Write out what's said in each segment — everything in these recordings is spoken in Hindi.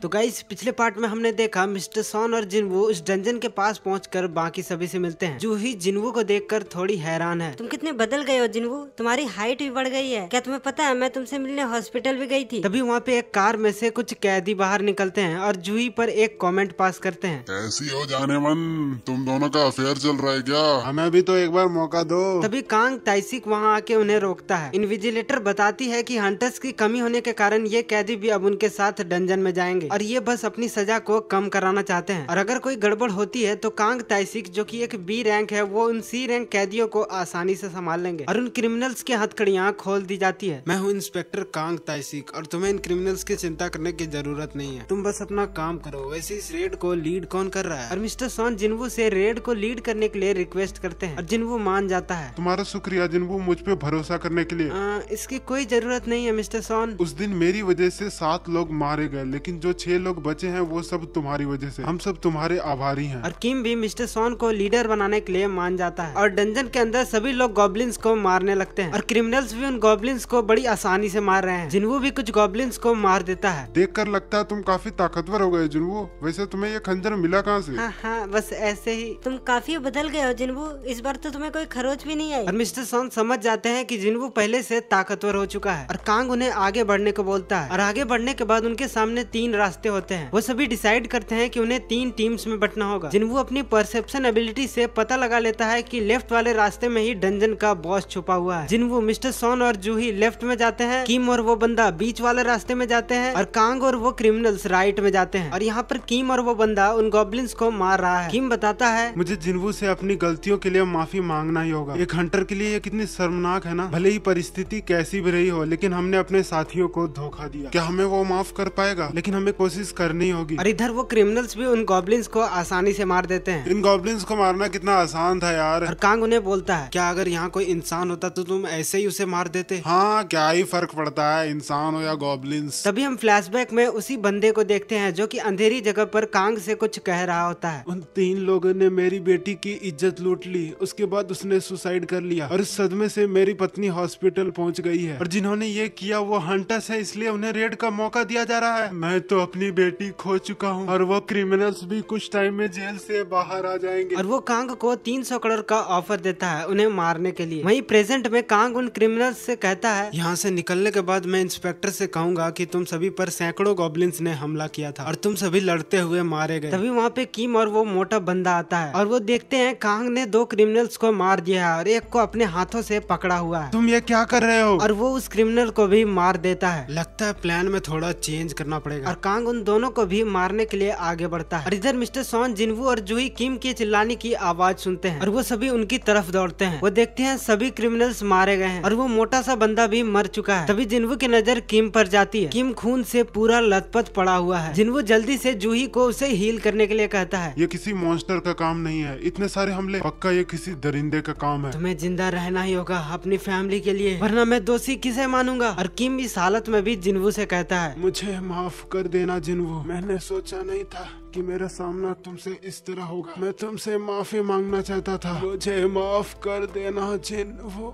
तो गाइस पिछले पार्ट में हमने देखा मिस्टर सॉन और जिनवू उस डंजन के पास पहुंचकर बाकी सभी से मिलते हैं। जूही जिनवू को देखकर थोड़ी हैरान है। तुम कितने बदल गए हो जिनवू, तुम्हारी हाइट भी बढ़ गई है। क्या तुम्हें पता है मैं तुमसे मिलने हॉस्पिटल भी गई थी। तभी वहाँ पे एक कार में से कुछ कैदी बाहर निकलते हैं और जूही पर एक कमेंट पास करते हैं। कैसी हो जाने मन, तुम दोनों का अफेयर चल रहा है क्या? हमें भी तो एक बार मौका दो। तभी कांग ताइसिक वहाँ आके उन्हें रोकता है। इन्विजिलेटर बताती है कि हंटर्स की कमी होने के कारण ये कैदी भी अब उनके साथ डंजन में जाएंगे और ये बस अपनी सजा को कम कराना चाहते हैं। और अगर कोई गड़बड़ होती है तो कांग ताइसिक जो कि एक बी रैंक है वो उन सी रैंक कैदियों को आसानी से संभाल लेंगे और उन क्रिमिनल्स की हथकड़ियाँ खोल दी जाती है। मैं हूँ इंस्पेक्टर कांग ताइसिक और तुम्हें इन क्रिमिनल्स की चिंता करने की जरूरत नहीं है, तुम बस अपना काम करो। वैसे इस रेड को लीड कौन कर रहा है? और मिस्टर सॉन जिनवू से रेड को लीड करने के लिए रिक्वेस्ट करते हैं और जिनवू मान जाता है। तुम्हारा शुक्रिया जिनवू मुझ पे भरोसा करने के लिए। इसकी कोई जरूरत नहीं है मिस्टर सॉन। उस दिन मेरी वजह से 7 लोग मारे गए, लेकिन जो 6 लोग बचे हैं वो सब तुम्हारी वजह से। हम सब तुम्हारे आभारी हैं। और किम भी मिस्टर सॉन को लीडर बनाने के लिए मान जाता है और डंजन के अंदर सभी लोग गॉब्लिन्स को मारने लगते हैं और क्रिमिनल्स भी उन गॉब्लिन्स को बड़ी आसानी से मार रहे हैं। जिनवू भी कुछ गॉब्लिन्स को मार देता है। देखकर लगता है तुम काफी ताकतवर हो गए जिनवू। वैसे तुम्हें ये खंजर मिला कहाँ से? हाँ, बस ऐसे ही। तुम काफी बदल गए हो जिनवू, इस बार तो तुम्हें कोई खरोच भी नहीं आई। और मिस्टर सॉन समझ जाते हैं कि जिनवू पहले से ताकतवर हो चुका है और कांग उन्हें आगे बढ़ने को बोलता है। और आगे बढ़ने के बाद उनके सामने 3 रास्ते होते हैं। वो सभी डिसाइड करते हैं कि उन्हें 3 टीम्स में बंटना होगा। जिनवू अपनी परसेप्शन एबिलिटी से पता लगा लेता है कि लेफ्ट वाले रास्ते में ही डंजन का बॉस छुपा हुआ है। जिनवू, मिस्टर सॉन और जूही लेफ्ट में जाते हैं, किम और वो बंदा बीच वाले रास्ते में जाते हैं और कांग और वो क्रिमिनल्स राइट में जाते हैं। और यहाँ पर किम और वो बंदा उन गॉब्लिन्स को मार रहा है। किम बताता है, मुझे जिनवू से अपनी गलतियों के लिए माफी मांगना ही होगा। एक हंटर के लिए ये कितनी शर्मनाक है ना। भले ही परिस्थिति कैसी भी रही हो, लेकिन हमने अपने साथियों को धोखा दिया। क्या हमें वो माफ कर पाएगा? लेकिन हमें कोशिश करनी होगी। और इधर वो क्रिमिनल्स भी उन गॉब्लिन्स को आसानी से मार देते हैं। इन गॉब्लिन्स को मारना कितना आसान था यार। और कांग उन्हें बोलता है, क्या अगर यहाँ कोई इंसान होता तो तुम ऐसे ही उसे मार देते? हाँ, क्या ही फर्क पड़ता है इंसान हो या गॉब्लिन्स। तभी हम फ्लैशबैक में उसी बंदे को देखते हैं जो कि अंधेरी जगह पर कांग से कुछ कह रहा होता है। उन 3 लोगों ने मेरी बेटी की इज्जत लूट ली, उसके बाद उसने सुसाइड कर लिया और इस सदमे से मेरी पत्नी हॉस्पिटल पहुंच गई है। और जिन्होंने ये किया वो हंटर्स है, इसलिए उन्हें रेड का मौका दिया जा रहा है। मैं तो अपनी बेटी खो चुका हूँ और वो क्रिमिनल्स भी कुछ टाइम में जेल से बाहर आ जाएंगे। और वो कांग को 300 करोड़ का ऑफर देता है उन्हें मारने के लिए। वहीं प्रेजेंट में कांग उन क्रिमिनल्स से कहता है, यहाँ से निकलने के बाद मैं इंस्पेक्टर से कहूंगा कि तुम सभी पर सैकड़ों गॉब्लिन्स ने हमला किया था और तुम सभी लड़ते हुए मारे गए। तभी वहाँ पे किम और वो मोटा बंदा आता है और वो देखते हैं कांग ने 2 क्रिमिनल्स को मार दिया है और एक को अपने हाथों से पकड़ा हुआ है। तुम ये क्या कर रहे हो? और वो उस क्रिमिनल को भी मार देता है। लगता है प्लान में थोड़ा चेंज करना पड़ेगा। और कांग उन दोनों को भी मारने के लिए आगे बढ़ता है। और इधर मिस्टर सॉन, जिनवू और जूही किम की चिल्लाने की आवाज सुनते हैं और वो सभी उनकी तरफ दौड़ते हैं। वो देखते हैं सभी क्रिमिनल्स मारे गए हैं और वो मोटा सा बंदा भी मर चुका है। तभी जिनवू की नजर किम पर जाती है। किम खून से पूरा लथपथ पड़ा हुआ है। जिनवू जल्दी से जूही को उसे हील करने के लिए कहता है, ये किसी मॉन्स्टर का काम नहीं है, इतने सारे हमले, पक्का ये किसी दरिंदे का काम है। तुम्हें जिंदा रहना ही होगा अपनी फैमिली के लिए, वरना मैं दोषी किसे मानूंगा। और किम इस हालत में भी जिनवू से कहता है, मुझे माफ कर देना जिनवू, मैंने सोचा नहीं था कि मेरा सामना तुमसे इस तरह होगा। मैं तुमसे माफी मांगना चाहता था, मुझे माफ कर देना जिनवू।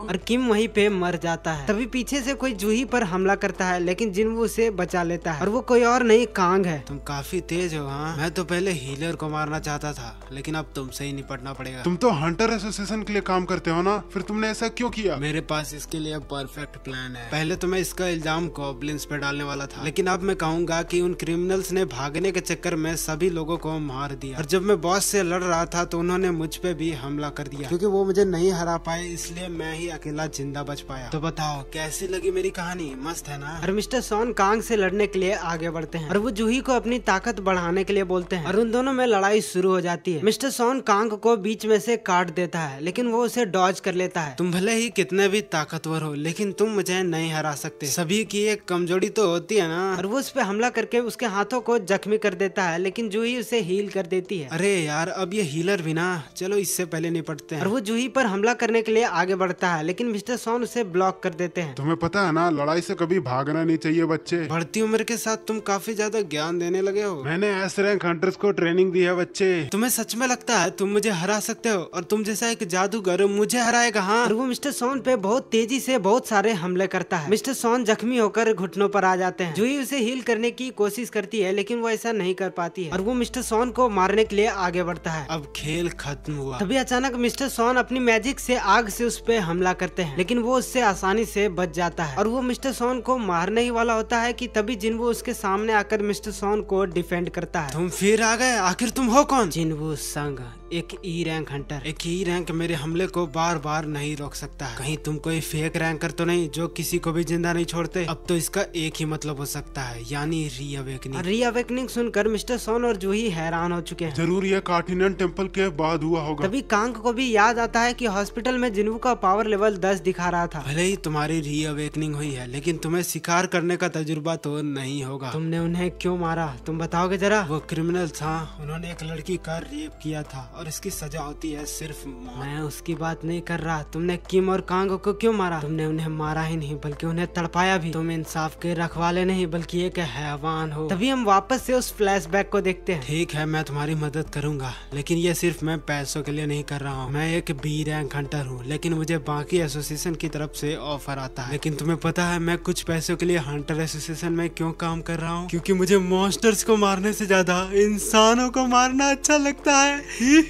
और किम वहीं पे मर जाता है। तभी पीछे से कोई जूही पर हमला करता है, लेकिन जिनवू उसे बचा लेता है और वो कोई और नहीं कांग है। तुम काफी तेज हो। हाँ, मैं तो पहले हीलर को मारना चाहता था, लेकिन अब तुमसे ही निपटना पड़ेगा। तुम तो हंटर एसोसिएशन के लिए काम करते हो ना, फिर तुमने ऐसा क्यों किया? मेरे पास इसके लिए परफेक्ट प्लान है। पहले तो मैं इसका इल्जाम गॉब्लिन्स पे डालने वाला था, लेकिन अब मैं कहूंगा कि उन क्रिमिनल्स ने भागने के चक्कर में सभी लोगों को मार दिया। और जब मैं बॉस से लड़ रहा था तो उन्होंने मुझ पे भी हमला कर दिया। क्योंकि वो मुझे नहीं हरा पाए, इसलिए मैं ही अकेला जिंदा बच पाया। तो बताओ कैसी लगी मेरी कहानी? मस्त है ना? और मिस्टर सॉन कांग से लड़ने के लिए आगे बढ़ते हैं और वो जूही को अपनी ताकत बढ़ाने के लिए बोलते हैं और उन दोनों में लड़ाई शुरू हो जाती है। मिस्टर सॉन कांग को बीच में से काट देता है, लेकिन वो उसे डॉज कर लेता है। तुम भले ही कितने भी ताकतवर हो, लेकिन तुम मुझे नहीं हरा सकते। सभी की एक कमजोरी तो होती है ना। और वो उस पे हमला करके उसके हाथों को जख्मी कर देता है, लेकिन जूही उसे हील कर देती है। अरे यार, अब ये हीलर भी ना, चलो इससे पहले निपटते हैं। और वो जूही पर हमला करने के लिए आगे बढ़ता है, लेकिन मिस्टर सॉन उसे ब्लॉक कर देते हैं। तुम्हें पता है ना, लड़ाई से कभी भागना नहीं चाहिए बच्चे। बढ़ती उम्र के साथ तुम काफी ज्यादा ज्ञान देने लगे हो। मैंने एस रैंक हंटर्स को ट्रेनिंग दी है बच्चे। तुम्हें सच में लगता है तुम मुझे हरा सकते हो और तुम जैसा एक जादूगर मुझे हराएगा? हाँ। और वो मिस्टर सॉन पे बहुत तेजी से बहुत सारे हमले करता है। मिस्टर सॉन जख्मी होकर घुटनों पर आ जाते हैं। जूही उसे हील करने की कोशिश करती है, लेकिन वो ऐसा नहीं कर पाती है और वो मिस्टर सॉन को मारने के लिए आगे बढ़ता है। अब खेल खत्म हुआ। तभी अचानक मिस्टर सॉन अपनी मैजिक से आग से उस पे हमला करते हैं, लेकिन वो उससे आसानी से बच जाता है और वो मिस्टर सॉन को मारने ही वाला होता है कि तभी जिनवू उसके सामने आकर मिस्टर सॉन को डिफेंड करता है। तुम फिर आ गए, आखिर तुम हो कौन? जिनवू संग, एक ई रैंक हंटर। एक ही रैंक मेरे हमले को बार बार नहीं रोक सकता है। कहीं तुम कोई फेक रैंकर तो नहीं जो किसी को भी जिंदा नहीं छोड़ते? अब तो इसका एक ही मतलब हो सकता है, यानी रीअवेकनिंग। रीअवेकनिंग सुनकर मिस्टर सॉन और जूही हैरान हो चुके हैं। जरूर यह कार्टिनन टेम्पल के बाद हुआ होगा। तभी कांग को भी याद आता है कि हॉस्पिटल में जिनवू का पावर लेवल 10 दिखा रहा था। भले ही तुम्हारी रीअवेकनिंग हुई है, लेकिन तुम्हें शिकार करने का तजुर्बा तो नहीं होगा। तुमने उन्हें क्यों मारा, तुम बताओगे जरा? वो क्रिमिनल था, उन्होंने एक लड़की का रेप किया था और इसकी सजा होती है सिर्फ मौत। मैं उसकी बात नहीं कर रहा। तुमने किम और कांग को क्यों मारा? तुमने उन्हें मारा ही नहीं बल्कि उन्हें तड़पाया भी। तुम इंसाफ के रखवाले नहीं बल्कि एक हैवान हो। तभी हम वापस से उस फ्लैशबैक को देखते हैं। ठीक है, मैं तुम्हारी मदद करूंगा, लेकिन ये सिर्फ मैं पैसों के लिए नहीं कर रहा हूँ। मैं एक बी रैंक हंटर हूँ, लेकिन मुझे बाकी एसोसिएशन की तरफ से ऑफर आता है। लेकिन तुम्हें पता है मैं कुछ पैसों के लिए हंटर एसोसिएशन में क्यों काम कर रहा हूँ? क्योंकि मुझे मॉन्स्टर्स को मारने से ज्यादा इंसानों को मारना अच्छा लगता है।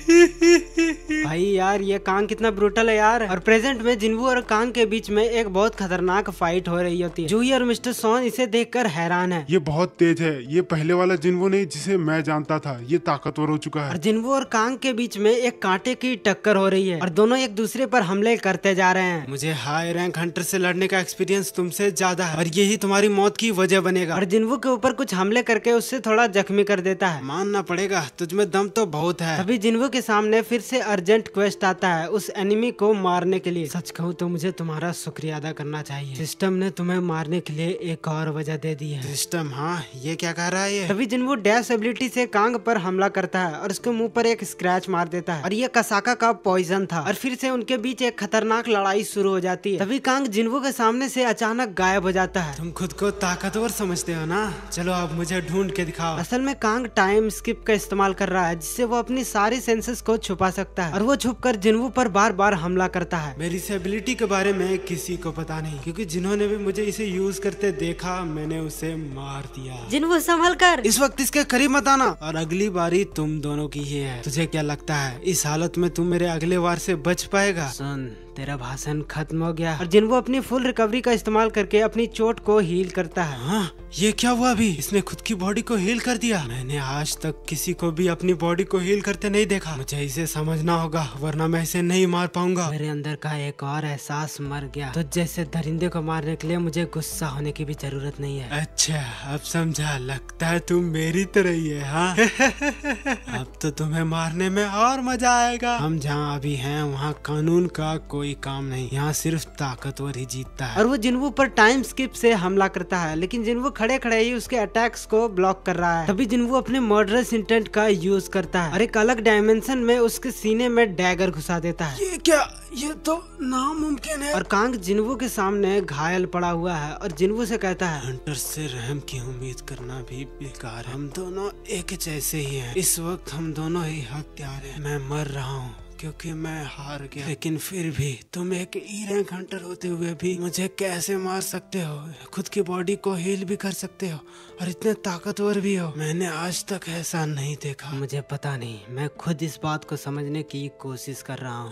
भाई यार, ये कांग कितना ब्रूटल है यार। और प्रेजेंट में जिनवू और कांग के बीच में एक बहुत खतरनाक फाइट हो रही होती है। जूही और मिस्टर सॉन इसे देखकर हैरान है। ये बहुत तेज है। ये पहले वाला जिनवू नहीं जिसे मैं जानता था। ये ताकतवर हो चुका और है। जिनवू और कांग के बीच में एक कांटे की टक्कर हो रही है और दोनों एक दूसरे पर हमले करते जा रहे हैं। मुझे हाई रैंक हंटर से लड़ने का एक्सपीरियंस तुमसे ज्यादा है और यही तुम्हारी मौत की वजह बनेगा। और जिनवू के ऊपर कुछ हमले करके उससे थोड़ा जख्मी कर देता है। मानना पड़ेगा, तुझमें दम तो बहुत है। तभी जिनवू के सामने फिर से अर्जेंट क्वेस्ट आता है उस एनिमी को मारने के लिए। सच कहूँ तो मुझे तुम्हारा शुक्रिया अदा करना चाहिए। सिस्टम ने तुम्हें मारने के लिए एक और वजह दे दी है। सिस्टम? हाँ, ये क्या कह रहा है ये? तभी जिनवू डैश एबिलिटी से कांग पर हमला करता है और उसके मुंह पर एक स्क्रैच मार देता है और ये कसाका का पॉइजन था। और फिर से उनके बीच एक खतरनाक लड़ाई शुरू हो जाती है। तभी कांग जिनवू के सामने से अचानक गायब हो जाता है। तुम खुद को ताकतवर समझते हो ना? चलो अब मुझे ढूंढ के दिखाओ। असल में कांग टाइम स्किप का इस्तेमाल कर रहा है, जिससे वो अपनी सारी सेंसेस को छुपा सकता है और वो छुपकर जिनवू पर बार बार हमला करता है। मेरी इस एबिलिटी के बारे में किसी को पता नहीं, क्योंकि जिन्होंने भी मुझे इसे यूज करते देखा मैंने उसे मार दिया। जिनवू संभल कर। इस वक्त इसके करीब मत आना और अगली बारी तुम दोनों की ही है। तुझे क्या लगता है इस हालत में तुम मेरे अगले वार से बच पाएगा? सुन, तेरा भाषण खत्म हो गया। और जिनवू अपनी फुल रिकवरी का इस्तेमाल करके अपनी चोट को हील करता है। हाँ, ये क्या हुआ अभी? इसने खुद की बॉडी को हील कर दिया। मैंने आज तक किसी को भी अपनी बॉडी को हील करते नहीं देखा। मुझे इसे समझना होगा, वरना मैं इसे नहीं मार पाऊंगा। मेरे अंदर का एक और एहसास मर गया। तो जैसे दरिंदे को मारने के लिए मुझे गुस्सा होने की भी जरूरत नहीं है। अच्छा, अब समझा। लगता है तुम मेरी तरह ही है। हाँ? अब तो तुम्हें मारने में और मजा आएगा। हम जहाँ अभी हैं वहाँ कानून का कोई काम नहीं, यहाँ सिर्फ ताकतवर ही जीतता है। और वो जिनवू पर टाइम स्किप से हमला करता है, लेकिन जिनवू खड़े खड़े ही उसके अटैक्स को ब्लॉक कर रहा है। तभी जिनवू अपने मर्डरस इंटेंट का यूज करता है और एक अलग डायमेंशन में उसके सीने में डैगर घुसा देता है। ये क्या? ये तो नामुमकिन है। और कांग जिनवू के सामने घायल पड़ा हुआ है और जिनवू से कहता है, हंटर से रहम की उम्मीद करना भी बेकार है। हम दोनों एक जैसे ही हैं। इस वक्त हम दोनों ही हत्यारे हैं। मैं मर रहा हूँ क्योंकि मैं हार गया, लेकिन फिर भी तुम एक ई रैंक हंटर होते हुए भी मुझे कैसे मार सकते हो? खुद की बॉडी को हील भी कर सकते हो और इतने ताकतवर भी हो। मैंने आज तक ऐसा नहीं देखा। मुझे पता नहीं, मैं खुद इस बात को समझने की कोशिश कर रहा हूँ।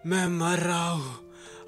मैं मर रहा हूँ।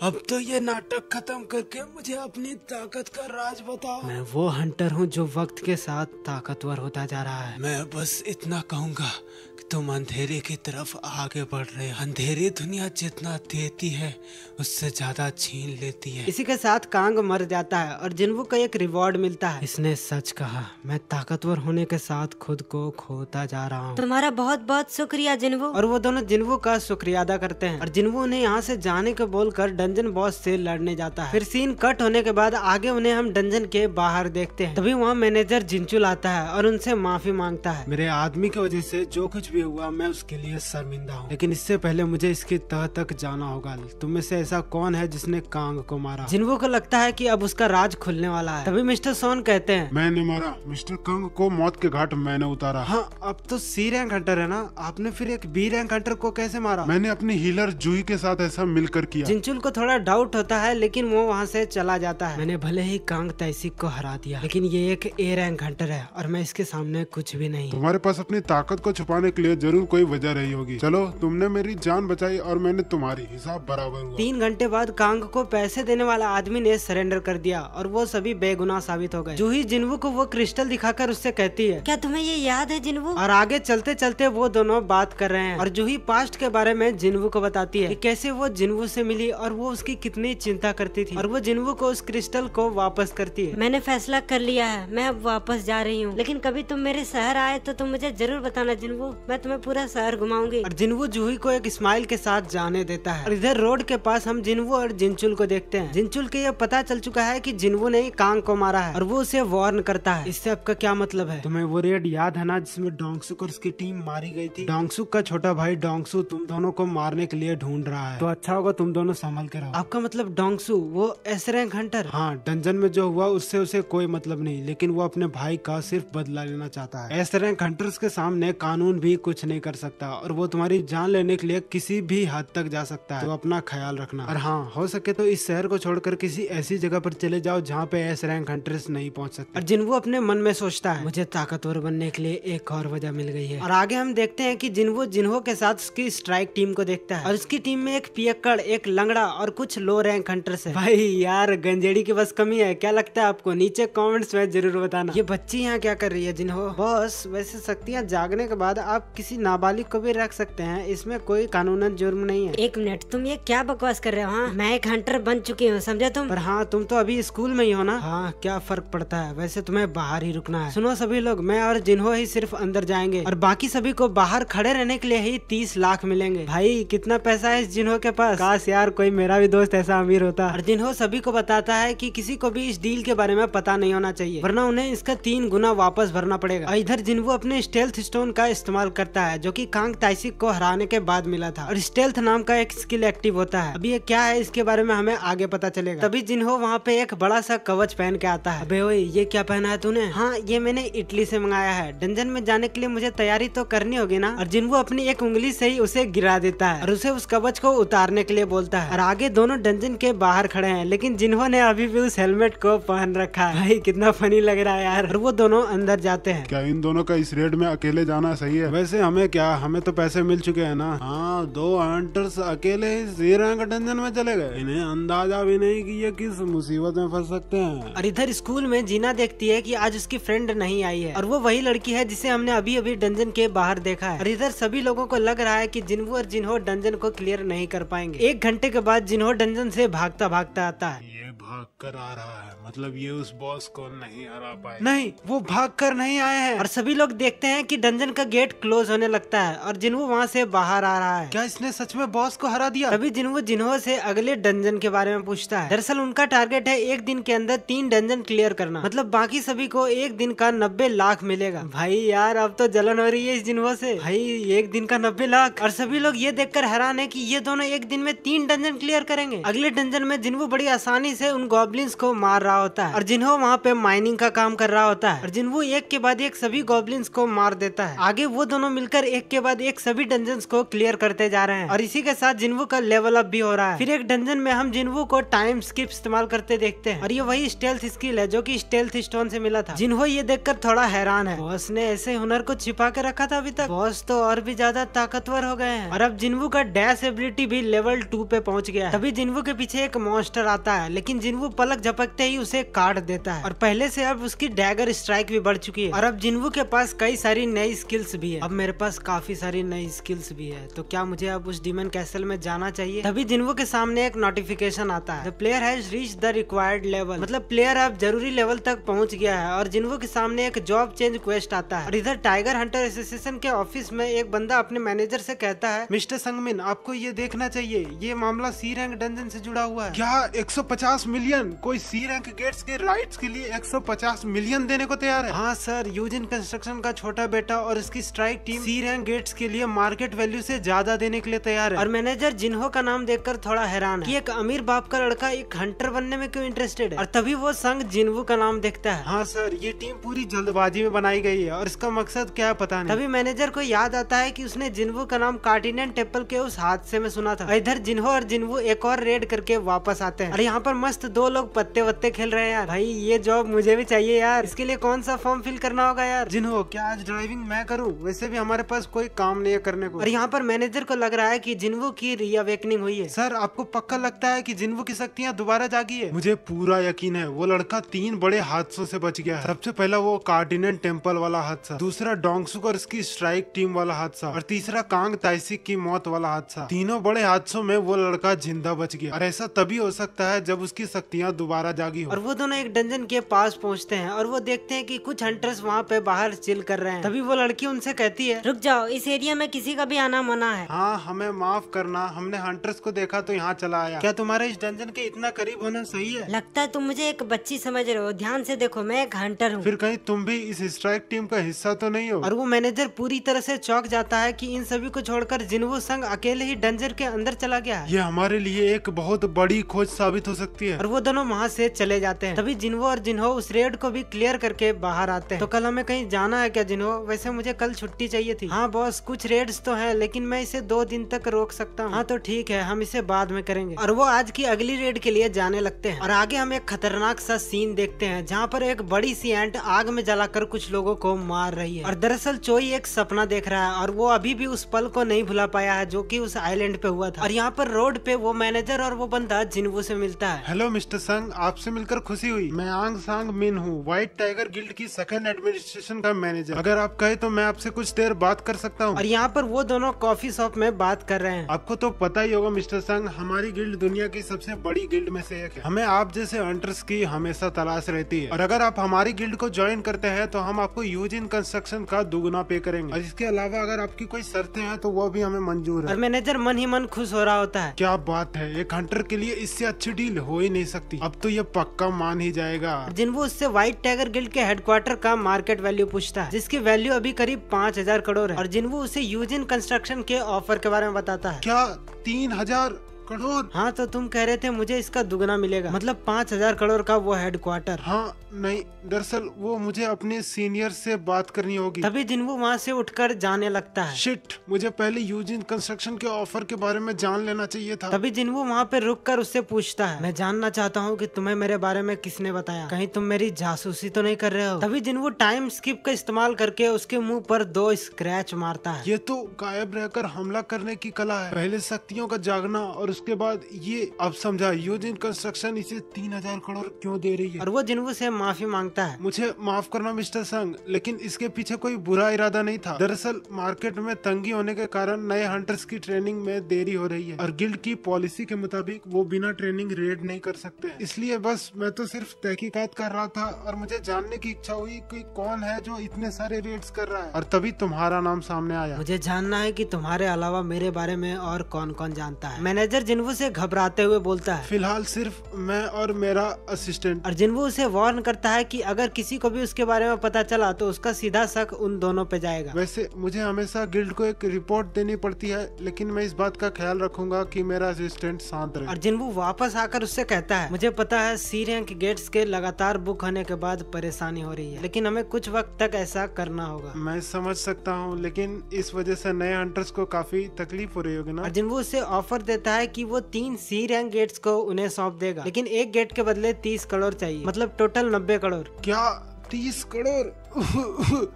अब तो ये नाटक खत्म करके मुझे अपनी ताकत का राज बताओ। मैं वो हंटर हूँ जो वक्त के साथ ताकतवर होता जा रहा है। मैं बस इतना कहूँगा कि तुम अंधेरे की तरफ आगे बढ़ रहे हो। अंधेरी दुनिया जितना देती है उससे ज्यादा छीन लेती है। इसी के साथ कांग मर जाता है और जिनवू को एक रिवॉर्ड मिलता है। इसने सच कहा, मैं ताकतवर होने के साथ खुद को खोता जा रहा हूँ। तुम्हारा बहुत बहुत शुक्रिया जिनवू। और वो दोनों जिनवू का शुक्रिया अदा करते हैं और जिनवू उन्हें यहाँ से जाने को बोलकर डंजन बॉस से लड़ने जाता है। फिर सीन कट होने के बाद आगे उन्हें हम डंजन के बाहर देखते हैं। तभी वहाँ मैनेजर जिंचुल आता है और उनसे माफी मांगता है। मेरे आदमी की वजह से जो कुछ भी भी हुआ मैं उसके लिए शर्मिंदा हूँ, लेकिन इससे पहले मुझे इसकी तह तक जाना होगा। तुम में से ऐसा कौन है जिसने कांग को मारा? जिन्वू को लगता है कि अब उसका राज खुलने वाला है। तभी मिस्टर सोन कहते हैं, मैंने मारा मिस्टर कंग को, मौत के घाट मैंने उतारा। हाँ, अब तो सी रैंक हंटर है ना, आपने फिर एक बी रैंक हंटर को कैसे मारा? मैंने अपनी हीलर जूही के साथ ऐसा मिलकर किया। जिनचुल को थोड़ा डाउट होता है, लेकिन वो वहाँ से चला जाता है। मैंने भले ही कांग ताइसिक को हरा दिया, लेकिन ये एक ए रैंक हंटर है और मैं इसके सामने कुछ भी नहीं। तुम्हारे पास अपनी ताकत को छुपाने के लिए जरूर कोई वजह रही होगी। चलो, तुमने मेरी जान बचाई और मैंने तुम्हारी, हिसाब बराबर हुआ। 3 घंटे बाद कांग को पैसे देने वाला आदमी ने सरेंडर कर दिया और वो सभी बेगुनाह साबित हो गए। जूही जिन्वू को वो क्रिस्टल दिखाकर उससे कहती है, क्या तुम्हें ये याद है जिन्वू? और आगे चलते चलते वो दोनों बात कर रहे हैं और जूही पास्ट के बारे में जिन्वू को बताती है कि कैसे वो जिन्वू से मिली और वो उसकी कितनी चिंता करती थी, और वो जिन्वू को उस क्रिस्टल को वापस करती है। मैंने फैसला कर लिया है, मैं अब वापस जा रही हूँ, लेकिन कभी तुम मेरे शहर आए तो तुम मुझे जरूर बताना जिन्वू, मैं तुम्हें पूरा शहर घुमाऊंगी। और जिन्वू जूही को एक स्माइल के साथ जाने देता है। और इधर रोड के पास हम जिन्वू और जिनचुल को देखते हैं। जिनचुल के ये पता चल चुका है कि जिन्वू ने कांग को मारा है और वो उसे वार्न करता है। इससे आपका क्या मतलब है? तुम्हें वो रेड याद है ना जिसमें डोंगसुक और उसकी टीम मारी गई थी? डोंगसुक का छोटा भाई डोंगसु तुम दोनों को मारने के लिए ढूंढ रहा है, तो अच्छा होगा तुम दोनों संभल के रहो। आपका मतलब डोंगसु वो एस रैंक हंटर? हाँ, डंजन में जो हुआ उससे उसे कोई मतलब नहीं, लेकिन वो अपने भाई का सिर्फ बदला लेना चाहता है। एस रैंक हंटर्स के सामने कानून भी कुछ नहीं कर सकता और वो तुम्हारी जान लेने के लिए किसी भी हद तक जा सकता है, तो अपना ख्याल रखना। और हाँ, हो सके तो इस शहर को छोड़कर किसी ऐसी जगह पर चले जाओ जहाँ पे एस रैंक हंटर्स नहीं पहुँच सकते। और जिन्वू अपने मन में सोचता है, मुझे ताकतवर बनने के लिए एक और वजह मिल गई है। और आगे हम देखते हैं कि जिन्वू जिन्हो के साथ उसकी स्ट्राइक टीम को देखता है और उसकी टीम में एक पियक्कड़, एक लंगड़ा और कुछ लो रैंक हंटर्स है। भाई यार, गंजेड़ी की बस कमी है, क्या लगता है आपको? नीचे कमेंट्स में जरूर बताना। ये बच्ची यहाँ क्या कर रही है जिन्हो? बॉस, वैसे शक्तियाँ जागने के बाद आप किसी नाबालिग को भी रख सकते हैं, इसमें कोई कानूनन जुर्म नहीं है। 1 मिनट, तुम ये क्या बकवास कर रहे हो? हाँ, मैं एक हंटर बन चुकी हूँ, समझा तुम? पर हाँ, तुम तो अभी स्कूल में ही हो ना। हाँ, क्या फर्क पड़ता है, वैसे तुम्हें बाहर ही रुकना है। सुनो सभी लोग, मैं और जिन्हो ही सिर्फ अंदर जाएंगे और बाकी सभी को बाहर खड़े रहने के लिए ही 30 लाख मिलेंगे। भाई, कितना पैसा है इस जिन्हो के पास? काश यार कोई मेरा भी दोस्त ऐसा अमीर होता। और जिन्हो सभी को बताता है कि किसी को भी इस डील के बारे में पता नहीं होना चाहिए, वरना उन्हें इसका 3 गुना वापस भरना पड़ेगा। और इधर जिन्हो अपने स्टेल्थ स्टोन का इस्तेमाल करता है, जो कि कांग ताइसिक को हराने के बाद मिला था, और स्टेल्थ नाम का एक स्किल एक्टिव होता है। अभी ये क्या है इसके बारे में हमें आगे पता चलेगा। तभी जिन्हो वहाँ पे एक बड़ा सा कवच पहन के आता है। अबे ओए, ये क्या पहना है तूने? हाँ, ये मैंने इटली से मंगाया है। डंजन में जाने के लिए मुझे तैयारी तो करनी होगी ना। और जिन्हो अपनी एक उंगली से ही उसे गिरा देता है और उसे उस कवच को उतारने के लिए बोलता है। और आगे दोनों डंजन के बाहर खड़े हैं, लेकिन जिन्हो ने अभी भी उस हेलमेट को पहन रखा है। भाई, कितना फनी लग रहा है यार। और वो दोनों अंदर जाते हैं। क्या इन दोनों का इस रेड में अकेले जाना सही है? वैसे हमें क्या, हमें तो पैसे मिल चुके हैं ना। हाँ, 2 हंटर्स अकेले सी रैंक डंजन में चले गए, इन्हें अंदाजा भी नहीं कि ये किस मुसीबत में फंस सकते हैं। और इधर स्कूल में जीना देखती है कि आज उसकी फ्रेंड नहीं आई है, और वो वही लड़की है जिसे हमने अभी अभी डंजन के बाहर देखा है। और इधर सभी लोगों को लग रहा है कि जिन्हो और जिन्हो डंजन को क्लियर नहीं कर पाएंगे। 1 घंटे के बाद जिन्हो डंजन से भागता भागता आता है। ये भाग कर आ रहा है, मतलब ये उस बॉस को नहीं हरा पाए। नहीं, वो भाग कर नहीं आए हैं। और सभी लोग देखते हैं कि डंजन का गेट क्लोज होने लगता है और जिन्हो वहाँ से बाहर आ रहा है। क्या इसने सच में बॉस को हरा दिया? तभी जिन्हो जिन्हो से अगले डंजन के बारे में पूछता है। दरअसल उनका टारगेट है 1 दिन के अंदर 3 डंजन क्लियर करना, मतलब बाकी सभी को 1 दिन का 90 लाख मिलेगा। भाई यार, अब तो जलन हो रही है इस जिन्हो से। भाई, 1 दिन का 90 लाख। और सभी लोग ये देखकर हैरान है कि ये दोनों 1 दिन में 3 डंजन क्लियर करेंगे। अगले डंजन में जिन्हो बड़ी आसानी से उन गॉब्लिन्स को मार रहा होता है और जिन्हो वहाँ पे माइनिंग का काम कर रहा होता है। और जिन्हो एक के बाद एक सभी गॉब्लिन्स को मार देता है। आगे वो दोनों मिलकर एक के बाद एक सभी डंजन को क्लियर करते जा रहे हैं और इसी के साथ जिन्हो का लेवल अप भी हो रहा है। फिर एक डंजन में हम जिन्हो को टाइम स्किप इस्तेमाल करते देखते हैं और ये वही स्टेल्थ स्किल है जो कि स्टेल्थ स्टोन से मिला था। जिन्हो ये देखकर थोड़ा हैरान है, बॉस ने ऐसे हुनर को छिपा के रखा था अभी तक। बॉस तो और भी ज्यादा ताकतवर हो गए हैं। और अब जिन्हो का डैश एबिलिटी भी लेवल 2 पे पहुंच गया है। तभी जिन्हो के पीछे एक मॉन्स्टर आता है, लेकिन जिन्हो पलक झपकते ही उसे काट देता है और पहले से अब उसकी डैगर स्ट्राइक भी बढ़ चुकी है। और अब जिन्हो के पास कई सारी नई स्किल्स भी है। अब मेरे पास काफी सारी नई स्किल्स भी है, तो क्या मुझे अब उस डीमन कैसल में जाना चाहिए? तभी जिन्हो के सामने एक नोटिफिकेशन आता है, the player has reach the required level, मतलब प्लेयर अब जरूरी लेवल तक पहुंच गया है। और जिन्हो के सामने एक जॉब चेंज क्वेस्ट आता है। और इधर टाइगर हंटर एसोसिएशन के ऑफिस में एक बंदा अपने मैनेजर से कहता है, मिस्टर संगमिन, आपको ये देखना चाहिए, ये मामला सी रैंक डंजन से जुड़ा हुआ है। क्या 150 मिलियन? कोई सी रैंक गेट्स के राइट्स के लिए 150 मिलियन देने को तैयार है? हाँ सर, यूजिन कंस्ट्रक्शन का छोटा बेटा और उसकी स्ट्राइक टीम सी रैंक गेट्स के लिए मार्केट वैल्यू से ज्यादा देने के लिए तैयार है। और मैनेजर जिन्हो का नाम देखकर थोड़ा हैरान है कि एक अमीर बाप का लड़का एक हंटर बनने में क्यों इंटरेस्टेड है। और तभी वो संग जिन्वू का नाम देखता है। हाँ सर, ये टीम पूरी जल्दबाजी में बनाई गई है और इसका मकसद क्या है पता नहीं। तभी मैनेजर को याद आता है कि उसने जिन्वू का नाम कार्टिनेंट टेम्पल के उस हादसे में सुना था। इधर जिन्हो और जिन्वू एक और रेड करके वापस आते हैं और यहाँ पर मस्त दो लोग पत्ते वत्ते खेल रहे हैं। यार भाई ये जॉब मुझे भी चाहिए यार। इसके लिए कौन सा फॉर्म फिल करना होगा यार? जिन्हो, क्या आज ड्राइविंग मैं करूँ? वैसे भी हमारे पास कोई काम नहीं है करने को। और यहाँ पर मैनेजर को लग रहा है कि जिन्वू की रीअवेकनिंग हुई है। सर, आपको पक्का लगता है कि जिन्वू की शक्तियाँ दोबारा जागी है? मुझे पूरा यकीन है। वो लड़का 3 बड़े हादसों से बच गया है। सबसे पहला वो कार्टिनेंट टेम्पल वाला हादसा, दूसरा डोंगसुक और उसकी स्ट्राइक टीम वाला हादसा और तीसरा कांग ताइसिक की मौत वाला हादसा। तीनों बड़े हादसों में वो लड़का जिंदा बच गया और ऐसा तभी हो सकता है जब उसकी शक्तियाँ दोबारा जागी हो। और वो दोनों एक डंजन के पास पहुँचते हैं और वो देखते हैं कि कुछ हंटर्स वहाँ पे बाहर चिल कर रहे हैं। तभी वो लड़की उनसे कहती है, रुक जाओ, इस एरिया में किसी का भी आना मना है। हाँ, हमें माफ करना, हमने हंटर्स को देखा तो यहाँ चला आया। क्या तुम्हारा इस डंजन के इतना करीब होना सही है? लगता है तुम मुझे एक बच्ची समझ रहे हो। ध्यान से देखो, मैं एक हंटर हूँ। फिर कहीं तुम भी इस स्ट्राइक टीम का हिस्सा तो नहीं हो? और वो मैनेजर पूरी तरह से चौंक जाता है कि इन सभी को छोड़कर जिन्वू संग अकेले ही डंजर के अंदर चला गया है। ये हमारे लिए एक बहुत बड़ी खोज साबित हो सकती है। और वो दोनों वहाँ से चले जाते हैं। तभी जिन्वू और जिन्हो उस रेड को भी क्लियर करके बाहर आते हैं। तो कल हमें कहीं जाना है क्या जिन्हो? वैसे मुझे कल छुट्टी चाहिए थी। हाँ बॉस, कुछ रेड्स तो है लेकिन मैं इसे 2 दिन तक रोक सकता हूँ। हाँ तो ठीक है, हम इसे बाद में करेंगे। और वो आज की अगली रेड के लिए जाने लगते हैं। और आगे हम एक खतरनाक सा सीन देखते हैं जहाँ पर एक बड़ी सी एंट आग में जलाकर कुछ लोगों को मार रही है। और दरअसल चोई एक सपना देख रहा है और वो अभी भी उस पल को नहीं भुला पाया है जो कि उस आइलैंड पे हुआ था। और यहाँ पर रोड पे वो मैनेजर और वो बंदा जिन्वू से मिलता है। हेलो मिस्टर संग, आपसे मिलकर खुशी हुई। मैं आंग सांग मिन हूँ, व्हाइट टाइगर गिल्ड की सेकंड एडमिनिस्ट्रेशन का मैनेजर। अगर आप कहे तो मैं आपसे कुछ देर बात कर सकता हूँ। और यहाँ पर वो दोनों कॉफी शॉप में बात कर रहे हैं। आपको तो पता ही होगा मिस्टर संग, हमारी गिल्ड दुनिया की सबसे बड़ी गिल्ड में से एक है। हमें आप जैसे हंटर्स की हमेशा तलाश रहती है और अगर आप हमारी गिल्ड को ज्वाइन करते हैं तो हम आपको यूजिन कंस्ट्रक्शन का दुगुना पे करेंगे और इसके अलावा अगर आपकी कोई शर्तें हैं तो वो भी हमें मंजूर है। और मैनेजर मन ही मन खुश हो रहा होता है। क्या बात है, एक हंटर के लिए इससे अच्छी डील हो ही नहीं सकती। अब तो ये पक्का मान ही जाएगा। जिन्वू उससे व्हाइट टाइगर गिल्ड के हेडक्वार्टर का मार्केट वैल्यू पूछता है जिसकी वैल्यू अभी करीब 5000 करोड़ है। और जिन्वू उसे यूजिन कंस्ट्रक्शन के ऑफर के बारे में बताता है। क्या 3000 करोड़? हाँ तो तुम कह रहे थे मुझे इसका दुगना मिलेगा, मतलब 5000 करोड़ का वो हेडक्वार्टर। हाँ नहीं, दरअसल वो मुझे अपने सीनियर से बात करनी होगी। तभी जिन्वू वहाँ से उठकर जाने लगता है। शिट, मुझे पहले यूजिन कंस्ट्रक्शन के ऑफर के बारे में जान लेना चाहिए था। तभी जिन्वू वहाँ पे रुक कर उससे पूछता है, मैं जानना चाहता हूँ कि तुम्हें मेरे बारे में किसने बताया, कहीं तुम मेरी जासूसी तो नहीं कर रहे हो? तभी जिन्वू टाइम स्किप का इस्तेमाल करके उसके मुंह पर 2 स्क्रैच मारता है। ये तो गायब रहकर हमला करने की कला है, पहले शक्तियों का जागना और उसके बाद ये। अब समझा यूजिन कंस्ट्रक्शन इसे 3000 करोड़ क्यों दे रही है। और वो जिन्वू से माफी मांगता है। मुझे माफ करना मिस्टर संग, लेकिन इसके पीछे कोई बुरा इरादा नहीं था। दरअसल मार्केट में तंगी होने के कारण नए हंटर्स की ट्रेनिंग में देरी हो रही है और गिल्ड की पॉलिसी के मुताबिक वो बिना ट्रेनिंग रेड नहीं कर सकते। इसलिए बस मैं तो सिर्फ तहकीकात कर रहा था और मुझे जानने की इच्छा हुई कि कौन है जो इतने सारे रेड्स कर रहा है और तभी तुम्हारा नाम सामने आया। मुझे जानना है कि तुम्हारे अलावा मेरे बारे में और कौन कौन जानता है। मैनेजर जिन्वू से घबराते हुए बोलता है, फिलहाल सिर्फ मैं और मेरा असिस्टेंट। और जिन्वू उसे वार्न करता है कि अगर किसी को भी उसके बारे में पता चला तो उसका सीधा शक उन दोनों पे जाएगा। वैसे मुझे हमेशा गिल्ड को एक रिपोर्ट देनी पड़ती है, लेकिन मैं इस बात का ख्याल रखूंगा कि मेरा असिस्टेंट शांत रहे। और जिन्वू वापस आकर उससे कहता है, मुझे पता है सी रैंक गेट्स के लगातार बुक होने के बाद परेशानी हो रही है, लेकिन हमें कुछ वक्त तक ऐसा करना होगा। मैं समझ सकता हूँ, लेकिन इस वजह से नए हंटर्स को काफी तकलीफ हो रही होगी ना। और जिन्वू उसे ऑफर देता है कि वो 3 सी रैंक गेट्स को उन्हें सौंप देगा, लेकिन एक गेट के बदले 30 करोड़ चाहिए, मतलब टोटल 90 करोड़। क्या 30 करोड़?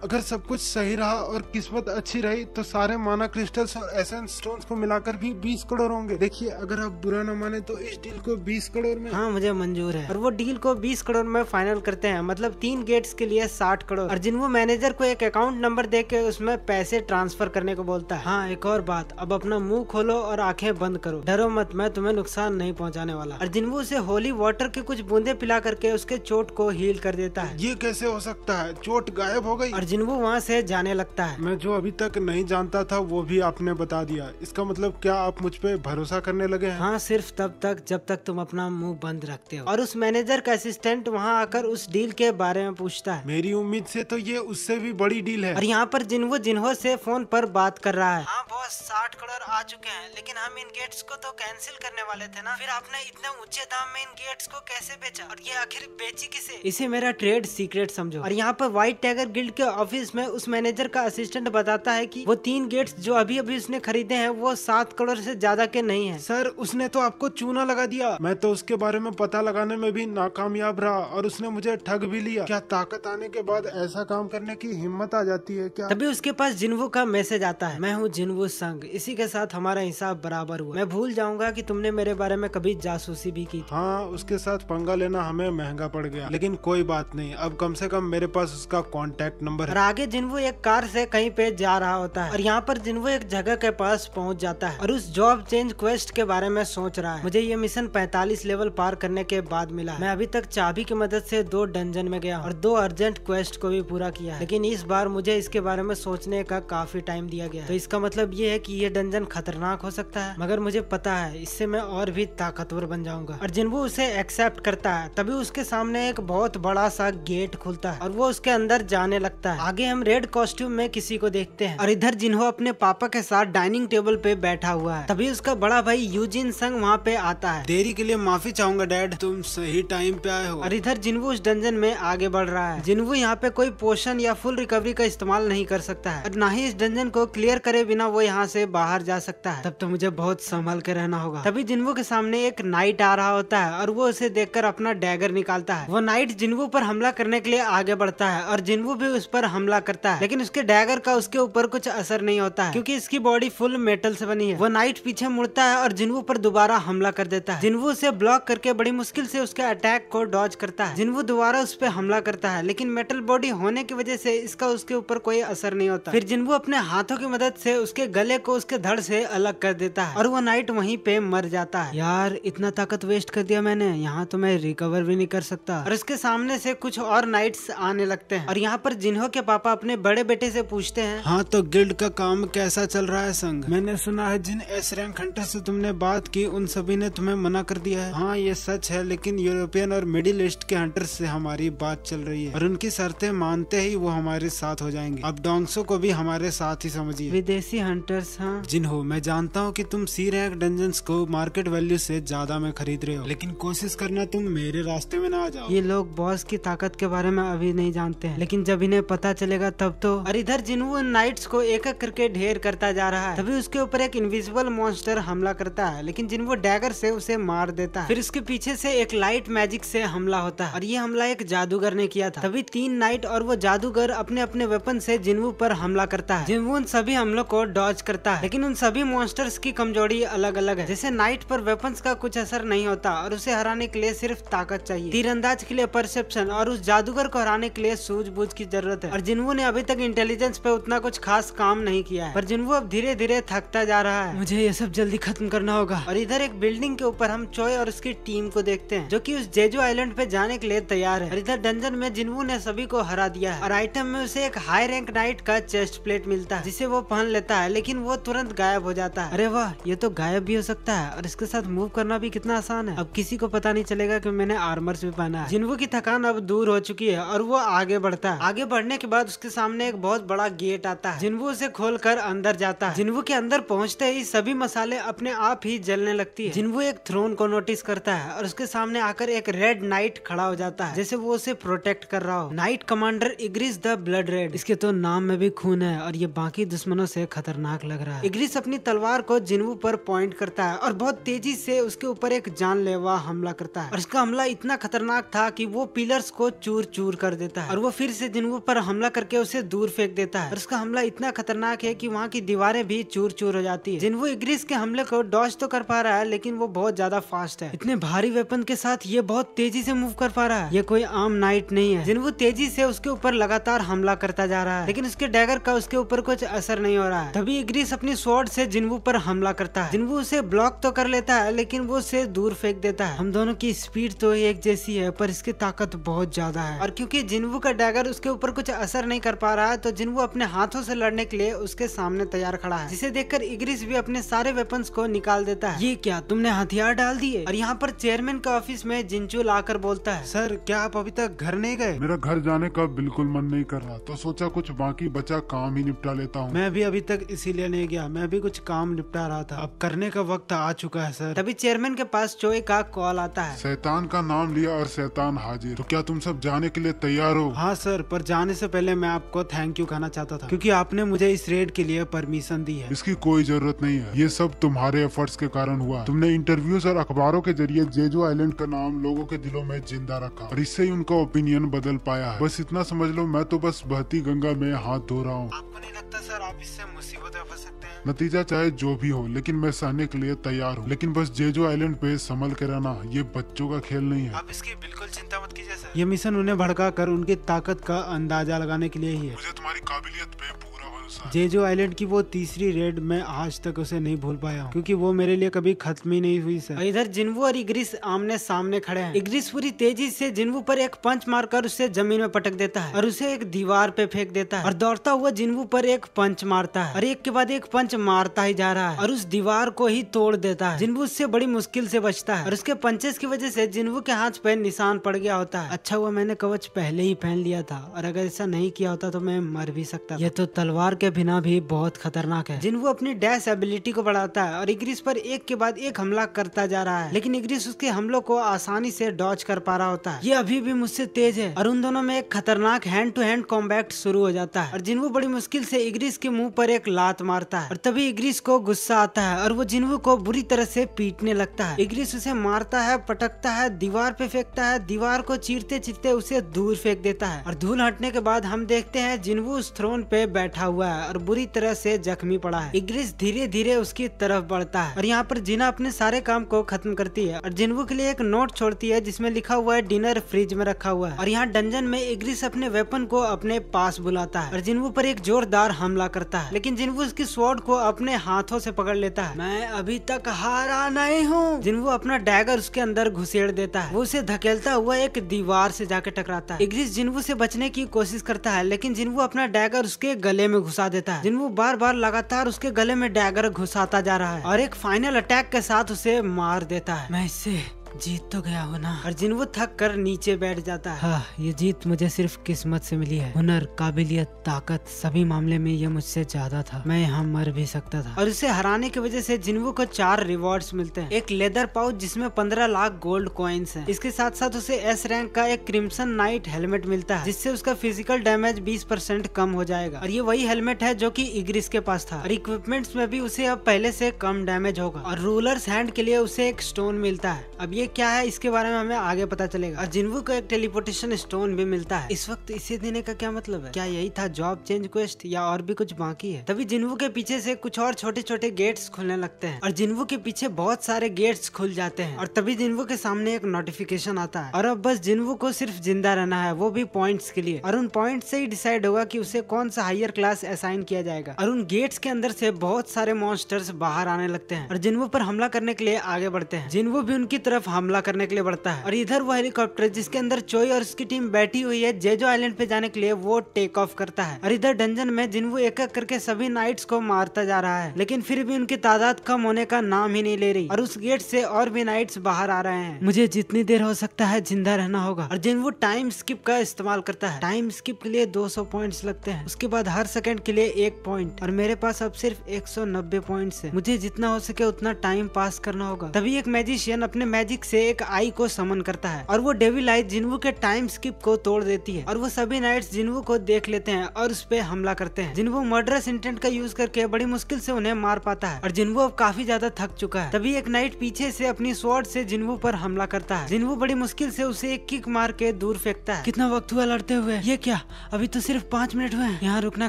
अगर सब कुछ सही रहा और किस्मत अच्छी रही तो सारे माना क्रिस्टल्स और एसेंस स्टोन्स को मिलाकर भी 20 करोड़ होंगे। देखिए, अगर आप बुरा न माने तो इस डील को 20 करोड़ में। हाँ मुझे मंजूर है। और वो डील को 20 करोड़ में फाइनल करते हैं, मतलब 3 गेट्स के लिए 60 करोड़। और जिन्वू मैनेजर को एक अकाउंट नंबर देके उसमें पैसे ट्रांसफर करने को बोलता है। हाँ एक और बात, अब अपना मुंह खोलो और आंखें बंद करो, डरो मत, मैं तुम्हें नुकसान नहीं पहुँचाने वाला। और जिन्वू उसे होली वाटर के कुछ बूंदे पिला करके उसके चोट को हील कर देता है। ये कैसे हो सकता है? चोट गायब हो गई। और जिन्वू वहाँ से जाने लगता है। मैं जो अभी तक नहीं जानता था वो भी आपने बता दिया। इसका मतलब क्या आप मुझ पे भरोसा करने लगे हैं? हाँ, सिर्फ तब तक जब तक तुम अपना मुंह बंद रखते हो। और उस मैनेजर का असिस्टेंट वहाँ आकर उस डील के बारे में पूछता है। मेरी उम्मीद से तो ये उससे भी बड़ी डील है। और यहाँ पर जिन्वू जिन्हो से फोन पर बात कर रहा है। हाँ बॉस, 60 करोड़ आ चुके हैं, लेकिन हम इन गेट्स को तो कैंसिल करने वाले थे ना। फिर आपने इतने ऊंचे दाम में इन गेट्स को कैसे बेचा, और ये आखिर बेची किसे? इसे मेरा ट्रेड सीक्रेट समझो। और यहाँ पर व्हाइट टाइगर गिल्ड के ऑफिस में उस मैनेजर का असिस्टेंट बताता है कि वो 3 गेट्स जो अभी अभी उसने खरीदे हैं वो 7 करोड़ से ज्यादा के नहीं है। सर, उसने तो आपको चूना लगा दिया। मैं तो उसके बारे में पता लगाने में भी नाकामयाब रहा और उसने मुझे ठग भी लिया। क्या ताकत आने के बाद ऐसा काम करने की हिम्मत आ जाती है क्या? तभी उसके पास जिन्वू का मैसेज आता है। मैं हूँ जिन्वू संग, इसी के साथ हमारा हिसाब बराबर हुआ। मैं भूल जाऊंगा कि तुमने मेरे बारे में कभी जासूसी भी की थी। हाँ, उसके साथ पंगा लेना हमें महंगा पड़ गया, लेकिन कोई बात नहीं, अब कम से कम मेरे पास उसका कांटेक्ट नंबर और है। आगे जिन्वू एक कार से कहीं पे जा रहा होता है और यहाँ पर जिन्वू एक जगह के पास पहुँच जाता है और उस जॉब चेंज क्वेस्ट के बारे में सोच रहा है। मुझे ये मिशन 45 लेवल पार करने के बाद मिला। मैं अभी तक चाबी की मदद से 2 डंजन में गया और 2 अर्जेंट क्वेस्ट को भी पूरा किया है, लेकिन इस बार मुझे इसके बारे में सोचने का काफी टाइम दिया गया। तो इसका मतलब ये है कि ये डंजन खतरनाक हो सकता है, मगर मुझे पता है इससे मैं और भी ताकतवर बन जाऊंगा। और जिन्वू उसे एक्सेप्ट करता है। तभी उसके सामने एक बहुत बड़ा सा गेट खुलता है और वो उसके अंदर जाने लगता है। आगे हम रेड कॉस्ट्यूम में किसी को देखते हैं और इधर जिन्हो अपने पापा के साथ डाइनिंग टेबल पे बैठा हुआ है। तभी उसका बड़ा भाई यूजिन संग वहाँ पे आता है। देरी के लिए माफी चाहूंगा डैड, तुम सही टाइम पे आए हो। और इधर जिन्वू उस डंजन में आगे बढ़ रहा है। जिन्वू यहाँ पे कोई पोशन या फुल रिकवरी का इस्तेमाल नहीं कर सकता है और न ही इस डंजन को क्लियर करे बिना वो यहाँ से बाहर जा सकता है। तब तो मुझे बहुत संभल के रहना होगा। तभी जिन्वू के सामने एक नाइट आ रहा होता है और वो उसे देखकर अपना डैगर निकालता है। वो नाइट जिन्वू पर हमला करने के लिए आगे बढ़ता है और जिन्वू भी उस पर हमला करता है, लेकिन उसके डैगर का उसके ऊपर कुछ असर नहीं होता है क्योंकि इसकी बॉडी फुल मेटल से बनी है। वो नाइट पीछे मुड़ता है और जिन्वू पर दोबारा हमला कर देता है। जिन्वू उसे ब्लॉक करके बड़ी मुश्किल से उसके अटैक को डॉज करता है। जिन्वू दोबारा उस पर हमला करता है, लेकिन मेटल बॉडी होने की वजह से इसका उसके ऊपर कोई असर नहीं होता। फिर जिन्वू अपने हाथों की मदद से उसके गले को उसके धड़ से अलग कर देता है और वो नाइट वहीं पे मर जाता है। यार, इतना ताकत वेस्ट कर दिया मैंने, यहाँ तो मैं रिकवर भी नहीं कर सकता। और उसके सामने से कुछ और नाइट्स आने लगते हैं और यहाँ पर जिन्हो के पापा अपने बड़े बेटे से पूछते हैं, हाँ तो गिल्ड का काम कैसा चल रहा है संग? मैंने सुना है जिन एस रैंक हंटर से तुमने बात की उन सभी ने तुम्हें मना कर दिया है। हाँ ये सच है, लेकिन यूरोपियन और मिडिल ईस्ट के हंटर से हमारी बात चल रही है और उनकी शर्तें मानते ही वो हमारे साथ हो जाएंगे। अब डोंगसो को भी हमारे साथ ही समझिए। विदेशी हंटर्स? हाँ जिन्हो, मैं जानता हूँ कि तुम सी रैंक डंजन्स को मार्केट वैल्यू से ज्यादा में खरीद रहे हो, लेकिन कोशिश करना तुम मेरे रास्ते में ना आ जाओ। ये लोग बॉस की ताकत के बारे में अभी नहीं जानते हैं, लेकिन जब इन्हें पता चलेगा तब तो। और इधर जिन्वू उन नाइट्स को एक एक करके ढेर करता जा रहा है। तभी उसके ऊपर एक इनविजिबल मॉन्स्टर हमला करता है, लेकिन जिन्वू डैगर से उसे मार देता है। फिर उसके पीछे से एक लाइट मैजिक से हमला होता है और ये हमला एक जादूगर ने किया था। तभी 3 नाइट और वो जादूगर अपने अपने वेपन से जिन्वू पर हमला करता है। जिन्वू उन सभी हमलों को डॉज करता है, लेकिन उन सभी मॉन्स्टर्स की कमजोरी अलग अलग है। जैसे नाइट पर वेपन्स का कुछ असर नहीं होता और उसे हराने के लिए सिर्फ ताकत चाहिए, तीरंदाज के लिए परसेप्शन और उस जादूगर को हराने के लिए सूझबूझ की जरूरत है। और जिन्वू ने अभी तक इंटेलिजेंस पे उतना कुछ खास काम नहीं किया है, पर जिन्वू अब धीरे धीरे थकता जा रहा है। मुझे ये सब जल्दी खत्म करना होगा। और इधर एक बिल्डिंग के ऊपर हम चोय और उसकी टीम को देखते हैं जो कि उस जेजू आइलैंड पे जाने के लिए तैयार है। और इधर डंजन में जिन्वू ने सभी को हरा दिया है और आइटम में उसे एक हाई रैंक नाइट का चेस्ट प्लेट मिलता है जिसे वो पहन लेता है, लेकिन वो तुरंत गायब हो जाता है। अरे वाह, ये तो गायब भी हो सकता है और इसके साथ मूव करना भी कितना आसान है। अब किसी को पता नहीं चलेगा कि मैंने आर्मर्स भी पहना है। जिन्वू की थकान अब दूर हो चुकी है और वो आगे बढ़ता है। आगे बढ़ने के बाद उसके सामने एक बहुत बड़ा गेट आता है। जिन्वू उसे खोलकर अंदर जाता है। जिन्वू के अंदर पहुंचते ही सभी मसाले अपने आप ही जलने लगती है। जिन्वू एक थ्रोन को नोटिस करता है और उसके सामने आकर एक रेड नाइट खड़ा हो जाता है जैसे वो उसे प्रोटेक्ट कर रहा हो। Knight commander Igris the blood red. इसके तो नाम में भी खून है और ये बाकी दुश्मनों से खतरनाक लग रहा है। इग्रिस अपनी तलवार को जिन्वू पर पॉइंट करता है और बहुत तेजी से उसके ऊपर एक जानलेवा हमला करता है और इसका हमला इतना खतरनाक था कि वो पिलर्स को चूर चूर कर देता है और वो फिर से जिन्वू पर हमला करके उसे दूर फेंक देता है और उसका हमला इतना खतरनाक है कि वहाँ की दीवारें भी चूर चूर हो जाती है। जिन्वू इग्रिस के हमले को डॉज तो कर पा रहा है, लेकिन वो बहुत ज्यादा फास्ट है। इतने भारी वेपन के साथ ये बहुत तेजी से मूव कर पा रहा है। ये कोई आम नाइट नहीं है। जिन्वू तेजी से उसके ऊपर लगातार हमला करता जा रहा है, लेकिन उसके डैगर का उसके ऊपर कुछ असर नहीं हो रहा है। तभी इग्रिस अपनी स्वॉर्ड से जिन्वू पर हमला करता है। जिन्वू उसे ब्लॉक तो कर लेता है, लेकिन वो उसे दूर फेंक देता है। हम दोनों की स्पीड तो एक जैसी है, पर इसकी ताकत बहुत ज्यादा है और क्योंकि जिन्वू का डैगर डैगर उसके ऊपर कुछ असर नहीं कर पा रहा है तो जिन्वू अपने हाथों से लड़ने के लिए उसके सामने तैयार खड़ा है, जिसे देखकर इग्रिस भी अपने सारे वेपन्स को निकाल देता है। ये क्या, तुमने हथियार डाल दिए? और यहाँ पर चेयरमैन के ऑफिस में जिंचू लाकर बोलता है, सर क्या आप अभी तक घर नहीं गए? मेरा घर जाने का बिल्कुल मन नहीं कर रहा, तो सोचा कुछ बाकी बचा काम ही निपटा लेता हूँ। मैं भी अभी तक इसीलिए नहीं गया, मैं भी कुछ काम निपटा रहा था, अब करने का वक्त आ चुका है सर। तभी चेयरमैन के पास चोई का कॉल आता है। शैतान का नाम लिया और शैतान हाजिर, तो क्या तुम सब जाने के लिए तैयार हो? हाँ सर, पर जाने से पहले मैं आपको थैंक यू कहना चाहता था, क्योंकि आपने मुझे इस रेड के लिए परमिशन दी है। इसकी कोई जरूरत नहीं है, ये सब तुम्हारे एफर्ट्स के कारण हुआ। तुमने इंटरव्यूज और अखबारों के जरिए जेजो आइलैंड का नाम लोगों के दिलों में जिंदा रखा और इससे ही उनका ओपिनियन बदल पाया है। बस इतना समझ लो, मैं तो बस बहती गंगा में हाथ धो रहा हूँ। आपको नहीं लगता सर आप इससे मुसीबत में फंस सकते हैं? नतीजा चाहे जो भी हो, लेकिन मैं सहने के लिए तैयार हूँ। लेकिन बस जेजो आइलैंड पे संभल के रहना, ये बच्चों का खेल नहीं है। आप इसकी बिल्कुल चिंता मत कीजिए सर, ये मिशन उन्हें भड़का कर उनकी ताकत का अंदाजा लगाने के लिए ही है। मुझे तुम्हारी काबिलियत पे पूरा भरोसा है। जेजो आइलैंड की वो तीसरी रेड मैं आज तक उसे नहीं भूल पाया हूँ, क्योंकि वो मेरे लिए कभी खत्म ही नहीं हुई सर। इधर जिन्वू और इग्रिस आमने सामने खड़े हैं। इग्रिस पूरी तेजी से जिन्वू पर एक पंच मारकर उसे जमीन में पटक देता है और उसे एक दीवार पे फेंक देता है और दौड़ता हुआ जिन्वू पर एक पंच मारता है और एक के बाद एक पंच मारता ही जा रहा है और उस दीवार को ही तोड़ देता है। जिन्वू उससे बड़ी मुश्किल से बचता है और उसके पंचेस की वजह से जिन्वू के हाथ पे निशान पड़ गया होता है। अच्छा हुआ मैंने कवच पहले ही पहन लिया था, और अगर ऐसा नहीं किया होता तो मैं मर भी सकता था। ये तो तलवार के बिना भी बहुत खतरनाक है। जिन्वू अपनी डैश एबिलिटी को बढ़ाता है और इग्रिस पर एक के बाद एक हमला करता जा रहा है, लेकिन इग्रिस उसके हमलों को आसानी से डॉज कर पा रहा होता है। ये अभी भी मुझसे तेज है और उन दोनों में एक खतरनाक हैंड टू हैंड कॉम्बैट शुरू हो जाता है और जिन्वू बड़ी मुश्किल से इग्रिस के मुंह पर एक लात मारता है और तभी इग्रिस को गुस्सा आता है और वो जिन्वू को बुरी तरह से पीटने लगता है। इग्रिस उसे मारता है, पटकता है, दीवार पे फेंकता है, दीवार को चीरते चीरते उसे दूर फेंक देता है और धूल हटने के बाद हम देखते हैं जिन्वू उस थ्रोन पे बैठा हुआ है और बुरी तरह से जख्मी पड़ा है। इग्रिस धीरे धीरे उसकी तरफ बढ़ता है और यहाँ पर जिना अपने सारे काम को खत्म करती है और जिन्वू के लिए एक नोट छोड़ती है जिसमें लिखा हुआ है डिनर फ्रिज में रखा हुआ है। और यहाँ डंजन में इग्रिस अपने वेपन को अपने पास बुलाता है और जिन्वू पर एक जोरदार हमला करता है, लेकिन जिन्वू उसकी स्वॉर्ड को अपने हाथों से पकड़ लेता है। मैं अभी तक हारा नहीं हूँ। जिन्वू अपना डैगर उसके अंदर घुसेड़ देता है। वो उसे धकेलता हुआ एक दीवार से जाके टकराता है। इग्रिस जिन्वू से बचने की कोशिश करता है, लेकिन जिन्वू अपना डैगर उसके गले में घुसा देता है। जिन्वू बार बार लगातार उसके गले में डैगर घुसाता जा रहा है और एक फाइनल अटैक के साथ उसे मार देता है। मैं इससे जीत तो गया हूँ ना। और जिन्वू थक कर नीचे बैठ जाता है। हाँ, ये जीत मुझे सिर्फ किस्मत से मिली है। हुनर, काबिलियत, ताकत, सभी मामले में ये मुझसे ज्यादा था। मैं यहाँ मर भी सकता था। और उसे हराने की वजह से जिन्वू को 4 रिवॉर्ड्स मिलते हैं। एक लेदर पाउच जिसमें 15 लाख गोल्ड कॉइन्स हैं। इसके साथ साथ उसे एस रैंक का एक क्रिम्सन नाइट हेलमेट मिलता है, जिससे उसका फिजिकल डैमेज 20% कम हो जाएगा। और ये वही हेलमेट है जो कि इग्रिस के पास था। और इक्विपमेंट्स में भी उसे अब पहले से कम डैमेज होगा। और रूलर्स हैंड के लिए उसे एक स्टोन मिलता है। अब ये क्या है इसके बारे में हमें आगे पता चलेगा। और जिन्वू को एक टेलीपोर्टेशन स्टोन भी मिलता है। इस वक्त इसे देने का क्या मतलब है? क्या यही था जॉब चेंज क्वेस्ट या और भी कुछ बाकी है? तभी जिन्वू के पीछे से कुछ और छोटे छोटे गेट्स खुलने लगते हैं और जिन्वू के पीछे बहुत सारे गेट्स खुल जाते हैं। और तभी जिन्वू के सामने एक नोटिफिकेशन आता है और अब बस जिन्वू को सिर्फ जिंदा रहना है, वो भी पॉइंट्स के लिए। और उन पॉइंट से ही डिसाइड होगा कि उसे कौन सा हायर क्लास असाइन किया जाएगा। और उन गेट्स के अंदर से बहुत सारे मॉन्स्टर्स बाहर आने लगते हैं और जिन्वू पर हमला करने के लिए आगे बढ़ते हैं। जिन्वू भी उनकी तरफ हमला करने के लिए बढ़ता है। और इधर वो हेलीकॉप्टर जिसके अंदर चोई और उसकी टीम बैठी हुई है जेजो आइलैंड पे जाने के लिए, वो टेक ऑफ करता है। और इधर डंजन में जिन्वू एक एक करके सभी नाइट्स को मारता जा रहा है, लेकिन फिर भी उनकी तादाद कम होने का नाम ही नहीं ले रही और उस गेट से और भी नाइट्स बाहर आ रहे हैं। मुझे जितनी देर हो सकता है जिंदा रहना होगा। और जिन्वू टाइम स्किप का इस्तेमाल करता है। टाइम स्किप के लिए 200 पॉइंट्स लगते हैं, उसके बाद हर सेकंड के लिए 1 पॉइंट। और मेरे पास अब सिर्फ 190 पॉइंट्स है। मुझे जितना हो सके उतना टाइम पास करना होगा। तभी एक मैजिशियन अपने मैजिक से एक आई को समन करता है और वो डेविल आई जिन्वू के टाइम स्किप को तोड़ देती है और वो सभी नाइट्स जिन्वू को देख लेते हैं और उस पे हमला करते हैं। जिन्वू मर्डरस इंटेंट का यूज करके बड़ी मुश्किल से उन्हें मार पाता है और जिन्वू अब काफी ज्यादा थक चुका है। तभी एक नाइट पीछे से अपनी स्वॉर्ड से जिन्वू पर हमला करता है। जिन्वू बड़ी मुश्किल से उसे एक किक मार के दूर फेंकता है। कितना वक्त हुआ लड़ते हुए? ये क्या, अभी तो सिर्फ 5 मिनट हुए। यहाँ रुकना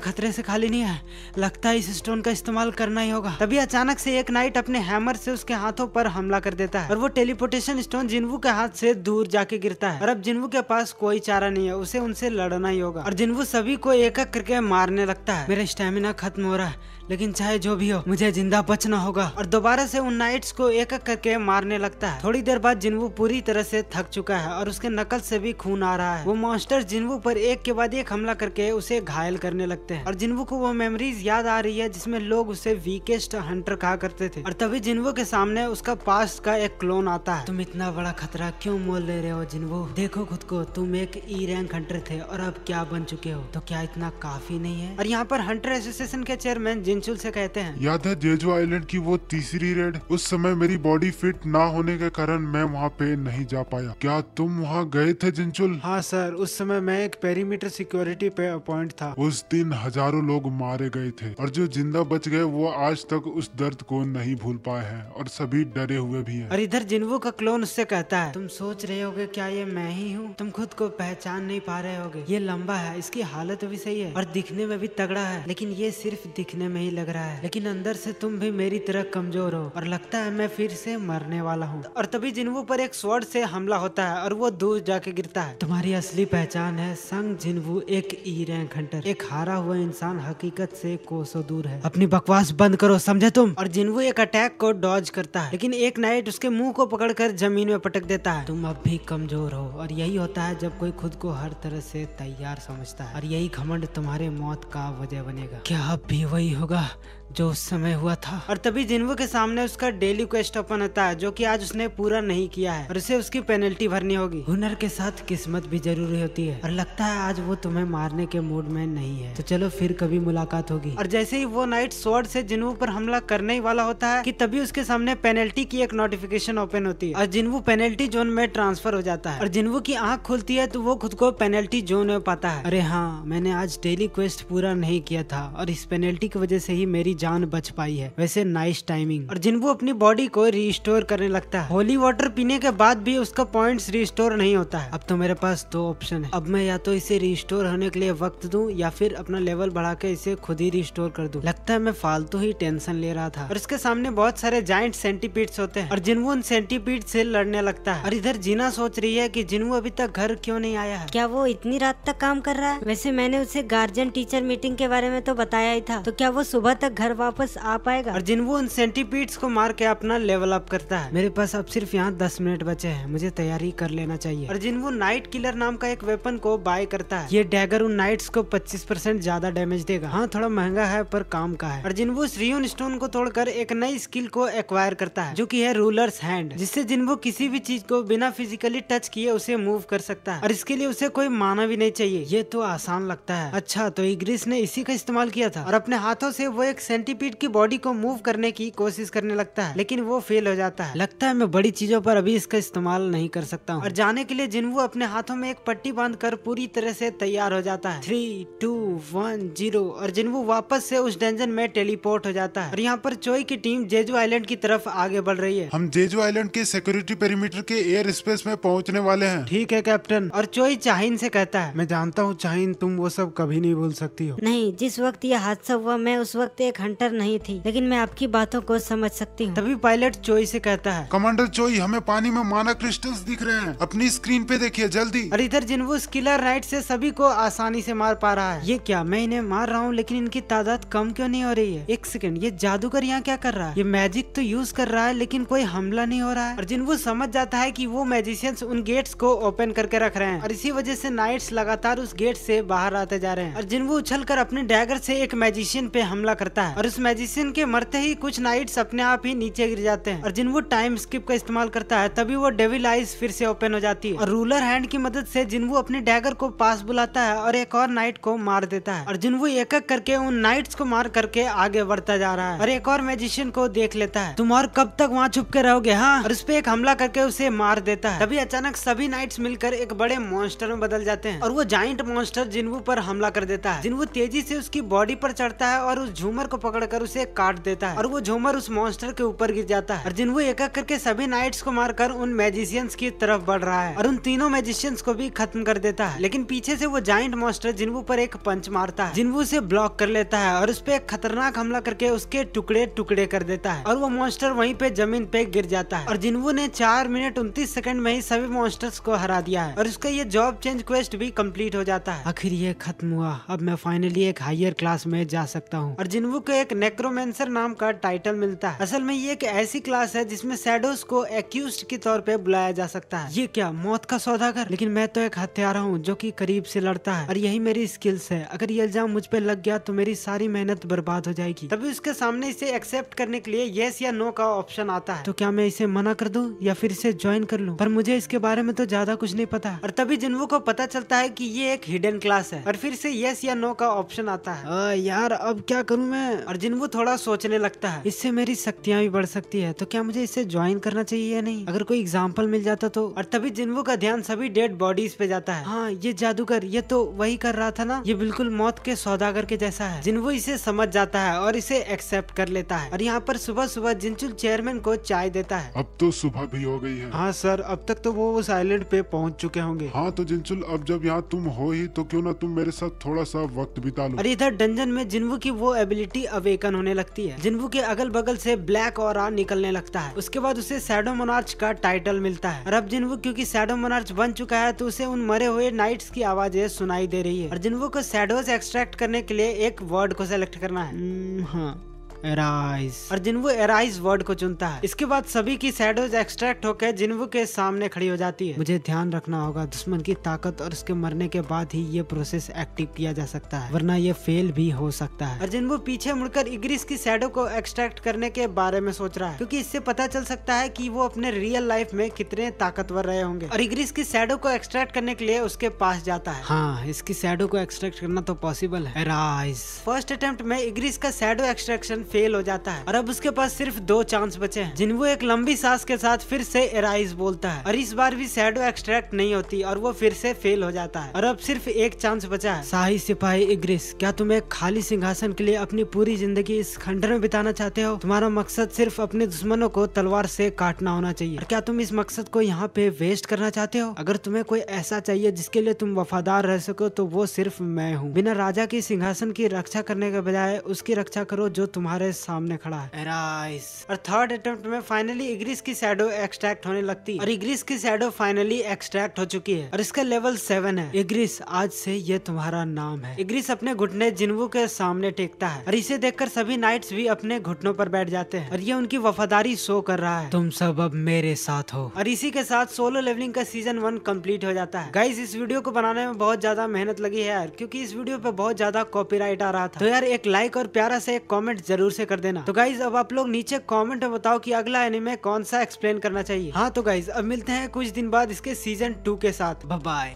खतरे से खाली नहीं है, लगता है इस स्टोन का इस्तेमाल करना ही होगा। तभी अचानक से एक नाइट अपने हैमर से उसके हाथों पर हमला कर देता है और वो टेलीपोर्टेशन ट्रांसफॉर्मेशन स्टोन जिन्वू के हाथ से दूर जाके गिरता है और अब जिन्वू के पास कोई चारा नहीं है, उसे उनसे लड़ना ही होगा। और जिन्वू सभी को एक एक करके मारने लगता है। मेरा स्टेमिना खत्म हो रहा है, लेकिन चाहे जो भी हो मुझे जिंदा बचना होगा। और दोबारा से उन नाइट्स को एक एक करके मारने लगता है। थोड़ी देर बाद जिन्वू पूरी तरह से थक चुका है और उसके नकल से भी खून आ रहा है। वो मॉन्स्टर जिन्वू पर एक के बाद एक हमला करके उसे घायल करने लगते हैं और जिन्वू को वो मेमोरीज याद आ रही है जिसमें लोग उसे वीकेस्ट हंटर कहा करते थे। और तभी जिन्वू के सामने उसका पास्ट का एक क्लोन आता है। तुम इतना बड़ा खतरा क्यों मोल ले रहे हो जिन्वू? देखो खुद को, तुम एक ई रैंक हंटर थे और अब क्या बन चुके हो, तो क्या इतना काफी नहीं है? और यहाँ पर हंटर एसोसिएशन के चेयरमैन जिनचुल से कहते हैं, याद है जेजो आइलैंड की वो तीसरी रेड? उस समय मेरी बॉडी फिट ना होने के कारण मैं वहाँ पे नहीं जा पाया। क्या तुम वहाँ गए थे जिनचुल? हाँ सर, उस समय मैं एक पेरीमीटर सिक्योरिटी पे अपॉइंट था। उस दिन हजारों लोग मारे गए थे और जो जिंदा बच गए वो आज तक उस दर्द को नहीं भूल पाए हैं और सभी डरे हुए भी हैं। और इधर जिन्वू का क्लोन उससे कहता है, तुम सोच रहे होगे क्या ये मैं ही हूँ? तुम खुद को पहचान नहीं पा रहे होगे। ये लंबा है, इसकी हालत भी सही है और दिखने में भी तगड़ा है, लेकिन ये सिर्फ दिखने में ही लग रहा है। लेकिन अंदर से तुम भी मेरी तरह कमजोर हो और लगता है मैं फिर से मरने वाला हूँ। और तभी जिन्वू पर एक स्वॉर्ड से हमला होता है और वो दूर जाके गिरता है। तुम्हारी असली पहचान है संग जिन्वू, एक ई रैंक हंटर, एक हारा हुआ इंसान हकीकत से कोसों दूर है। अपनी बकवास बंद करो, समझे तुम? और जिन्वू एक अटैक को डॉज करता है, लेकिन एक नाइट उसके मुंह को पकड़कर जमीन में पटक देता है। तुम अब भी कमजोर हो और यही होता है जब कोई खुद को हर तरह से तैयार समझता है और यही घमंड तुम्हारे मौत का वजह बनेगा। क्या अब भी वही होगा जो उस समय हुआ था? और तभी जिन्वू के सामने उसका डेली क्वेस्ट ओपन होता है जो कि आज उसने पूरा नहीं किया है और उसे उसकी पेनल्टी भरनी होगी। हुनर के साथ किस्मत भी जरूरी होती है और लगता है आज वो तुम्हें मारने के मूड में नहीं है, तो चलो फिर कभी मुलाकात होगी। और जैसे ही वो नाइट स्वॉर्ड से जिन्वू पर हमला करने ही वाला होता है कि तभी उसके सामने पेनल्टी की एक नोटिफिकेशन ओपन होती है और जिन्वू पेनल्टी जोन में ट्रांसफर हो जाता है। और जिन्वू की आंख खुलती है तो वो खुद को पेनल्टी जोन में पाता है। अरे हाँ, मैंने आज डेली क्वेस्ट पूरा नहीं किया था और इस पेनल्टी की वजह से ही मेरी जान बच पाई है। वैसे नाइस टाइमिंग। और जिन्वू अपनी बॉडी को रिस्टोर करने लगता है। होली वाटर पीने के बाद भी उसका पॉइंट्स रिस्टोर नहीं होता है। अब तो मेरे पास दो ऑप्शन है। अब मैं या तो इसे रिस्टोर होने के लिए वक्त दूं या फिर अपना लेवल बढ़ा के इसे खुद ही रिस्टोर कर दूं। लगता है मैं फालतू ही टेंशन ले रहा था। और इसके सामने बहुत सारे जाइंट सेंटीपीड्स होते हैं और जिन्वू उन सेंटीपीड से लड़ने लगता है। और इधर जीना सोच रही है कि जिन्वू अभी तक घर क्यों नहीं आया है। क्या वो इतनी रात तक काम कर रहा है? वैसे मैंने उसे गार्जियन टीचर मीटिंग के बारे में तो बताया ही था, तो क्या वो सुबह तक घर वापस आ पाएगा? और जिन्वू उन सेंटीपीड्स को मार के अपना लेवल अप करता है। मेरे पास अब सिर्फ यहाँ 10 मिनट बचे हैं, मुझे तैयारी कर लेना चाहिए। और जिन्वू नाइट किलर नाम का एक वेपन को बाय करता है। ये डैगर उन नाइट्स को 25% ज्यादा डैमेज देगा। हाँ, थोड़ा महंगा है पर काम का है। और जिन्वू श्रीयुन स्टोन को तोड़कर एक नई स्किल को एक्वायर करता है जो कि है रूलर्स हैंड, जिससे जिन्वू किसी भी चीज को बिना फिजिकली टच किए उसे मूव कर सकता है और इसके लिए उसे कोई माना भी नहीं चाहिए। ये तो आसान लगता है। अच्छा, तो इग्रिस ने इसी का इस्तेमाल किया था और अपने हाथों से वो एक सेंटीपीड की बॉडी को मूव करने की कोशिश करने लगता है, लेकिन वो फेल हो जाता है। लगता है मैं बड़ी चीजों पर अभी इसका इस्तेमाल नहीं कर सकता हूँ। और जाने के लिए जिन्वू अपने हाथों में एक पट्टी बांधकर पूरी तरह से तैयार हो जाता है। 3, 2, 1, 0 और जिन्वू वापस से उस डंजन में टेलीपोर्ट हो जाता है। और यहाँ पर चोई की टीम जेजू आइलैंड की तरफ आगे बढ़ रही है। हम जेजू आइलैंड के सिक्योरिटी पेरीमीटर के एयर स्पेस में पहुंचने वाले हैं। ठीक है कैप्टन। और चोई चाहिन से कहता है, मैं जानता हूँ चाहिन, तुम वो सब कभी नहीं भूल सकती हो। नहीं, जिस वक्त यह हादसा हुआ मैं उस वक्त एक हंटर नहीं थी, लेकिन मैं आपकी बातों को समझ सकती हूँ। तभी पायलट चोई से कहता है, कमांडर चोई, हमें पानी में माना क्रिस्टल्स दिख रहे हैं, अपनी स्क्रीन पे देखिए जल्दी। और इधर जिन्वू किलर राइट से सभी को आसानी से मार पा रहा है। ये क्या, मैं इन्हें मार रहा हूँ लेकिन इनकी तादाद कम क्यों नहीं हो रही है? एक सेकंड, ये जादूगर यहाँ क्या कर रहा है? ये मैजिक तो यूज कर रहा है लेकिन कोई हमला नहीं हो रहा है। और जिन्वू समझ जाता है कि वो मैजिशियंस उन गेट्स को ओपन करके रख रहे हैं और इसी वजह से नाइट्स लगातार उस गेट से बाहर आते जा रहे हैं। और जिन्वू उछलकर अपने डैगर से एक मैजिशियन पे हमला करता है और उस मैजिशियन के मरते ही कुछ नाइट्स अपने आप ही नीचे गिर जाते हैं। और जिन्वू टाइम स्किप का इस्तेमाल करता है, तभी वो डेविल आइज फिर से ओपन हो जाती है और रूलर हैंड की मदद से जिन्वू अपने डैगर को पास बुलाता है और एक और नाइट को मार देता है। और जिन्वू एक एक करके उन नाइट्स को मार करके आगे बढ़ता जा रहा है और एक और मैजिशियन को देख लेता है। तुम और कब तक वहाँ छुप के रहोगे? हाँ। और उस पे एक हमला करके उसे मार देता है। तभी अचानक सभी नाइट्स मिलकर एक बड़े मॉन्स्टर में बदल जाते हैं और वो जाइंट मॉन्स्टर जिन्वू पर हमला कर देता है। जिन्वू तेजी से उसकी बॉडी पर चढ़ता है और उस झूमर को पकड़कर उसे काट देता है और वो झूमर उस मॉन्स्टर के ऊपर गिर जाता है। और जिन्वू एक एक करके सभी नाइट्स को मारकर उन मैजिशियंस की तरफ बढ़ रहा है और उन तीनों मैजिशियंस को भी खत्म कर देता है। लेकिन पीछे से वो जाइंट मॉन्स्टर जिन्वू पर एक पंच मारता है। जिन्वू उसे ब्लॉक कर लेता है और उस पे एक खतरनाक हमला करके उसके टुकड़े टुकड़े कर देता है और वो मॉन्स्टर वहीं पे जमीन पे गिर जाता है। और जिन्वू जिन्वू ने 4 मिनट 29 सेकंड में ही सभी मॉन्स्टर्स को हरा दिया है और उसका ये जॉब चेंज क्वेस्ट भी कंप्लीट हो जाता है। आखिर ये खत्म हुआ, अब मैं फाइनली एक हायर क्लास में जा सकता हूँ और जिन्वू को एक नेक्रोमेंसर नाम का टाइटल मिलता है। असल में ये एक ऐसी क्लास है जिसमें शैडोज को एक्यूज्ड के तौर पे बुलाया जा सकता है। ये क्या, मौत का सौदागर? लेकिन मैं तो एक हत्यारा हूँ जो कि करीब से लड़ता है और यही मेरी स्किल्स है। अगर ये इल्जाम मुझ पे लग गया तो मेरी सारी मेहनत बर्बाद हो जाएगी। तभी उसके सामने इसे एक्सेप्ट करने के लिए येस या नो का ऑप्शन आता है। तो क्या मैं इसे मना कर दूं या फिर इसे ज्वाइन कर लूं? पर मुझे इसके बारे में तो ज्यादा कुछ नहीं पता। और तभी जिन्वू को पता चलता है कि ये एक हिडन क्लास है और फिर से येस या नो का ऑप्शन आता है। यार अब क्या करूं मैं? और जिन्वू थोड़ा सोचने लगता है, इससे मेरी शक्तियाँ भी बढ़ सकती है, तो क्या मुझे इसे ज्वाइन करना चाहिए या नहीं? अगर कोई एग्जाम्पल मिल जाता तो। और तभी जिन्वू का ध्यान सभी डेड बॉडीज पे जाता है। हाँ, ये जादूगर, ये तो वही कर रहा था ना, ये बिल्कुल मौत के सौदागर के जैसा है। जिन्वू इसे समझ जाता है और इसे एक्सेप्ट कर लेता है। और यहाँ पर सुबह सुबह जिनचुल चेयरमैन को चाय देता है। अब तो सुबह भी हो गई है। हाँ सर, अब तक तो वो उस आइलैंड पे पहुंच चुके होंगे। हाँ तो जिनचुल, अब जब यहाँ तुम हो ही तो क्यों ना तुम मेरे साथ थोड़ा सा वक्त बिता लो। और इधर डंजन में जिन्वू की वो एबिलिटी अवेकन होने लगती है। जिन्वू के अगल बगल से ब्लैक ऑरा निकलने लगता है। उसके बाद उसे शैडो मोनार्च का टाइटल मिलता है। और अब जिन्वू क्योंकि शैडो मोनार्च बन चुका है तो उसे उन मरे हुए नाइट्स की आवाजें सुनाई दे रही है। और जिन्वू को शैडोज एक्सट्रैक्ट करने के लिए एक वर्ड को सेलेक्ट करना है। हाँ, एराइज। और जिन्वू एराइज वर्ड को चुनता है। इसके बाद सभी की शैडोज एक्सट्रैक्ट होकर जिन्वू के सामने खड़ी हो जाती है। मुझे ध्यान रखना होगा दुश्मन की ताकत और उसके मरने के बाद ही ये प्रोसेस एक्टिव किया जा सकता है, वरना ये फेल भी हो सकता है। और जिन्वू पीछे मुड़कर इग्रिस की शैडो को एक्सट्रैक्ट करने के बारे में सोच रहा है, क्योंकि इससे पता चल सकता है कि वो अपने रियल लाइफ में कितने ताकतवर रहे होंगे। और इग्रिस की शैडो को एक्सट्रैक्ट करने के लिए उसके पास जाता है। हाँ, इसकी शैडो को एक्सट्रैक्ट करना तो पॉसिबल है। एराइज। फर्स्ट अटेम्प्ट में इग्रिस का शैडो एक्सट्रैक्शन फेल हो जाता है और अब उसके पास सिर्फ 2 चांस बचे हैं। जिन्वू एक लंबी सांस के साथ फिर से एराइज बोलता है और इस बार भी शैडो एक्सट्रैक्ट नहीं होती और वो फिर से फेल हो जाता है और अब सिर्फ 1 चांस बचा है। शाही सिपाही इग्रिस, क्या तुम एक खाली सिंहासन के लिए अपनी पूरी जिंदगी इस खंडर में बिताना चाहते हो? तुम्हारा मकसद सिर्फ अपने दुश्मनों को तलवार से काटना होना चाहिए। और क्या तुम इस मकसद को यहाँ पे वेस्ट करना चाहते हो? अगर तुम्हें कोई ऐसा चाहिए जिसके लिए तुम वफादार रह सको तो वो सिर्फ मैं हूँ। बिना राजा की सिंहासन की रक्षा करने के बजाय उसकी रक्षा करो जो तुम्हारे सामने खड़ा है। एराइज। और थर्ड अटेम्प्ट में फाइनली इग्रिस की शैडो एक्सट्रैक्ट होने लगती है और इग्रिस की शैडो फाइनली एक्सट्रैक्ट हो चुकी है और इसका लेवल 7 है। इग्रिस, आज से ये तुम्हारा नाम है। इग्रिस अपने घुटने जिन्वू के सामने टेकता है और इसे देखकर सभी नाइट्स भी अपने घुटनों पर बैठ जाते हैं और ये उनकी वफादारी शो कर रहा है। तुम सब अब मेरे साथ हो। और इसी के साथ सोलो लेवलिंग का सीजन 1 कंप्लीट हो जाता है। गाइस, इस वीडियो को बनाने में बहुत ज्यादा मेहनत लगी है यार, क्योंकि इस वीडियो पे बहुत ज्यादा कॉपीराइट आ रहा था। तो यार एक लाइक और प्यारा से एक कमेंट जरूर से कर देना। तो गाइज अब आप लोग नीचे कमेंट में बताओ कि अगला एनिमे कौन सा एक्सप्लेन करना चाहिए। हाँ तो गाइज अब मिलते हैं कुछ दिन बाद इसके सीजन 2 के साथ। Bye bye.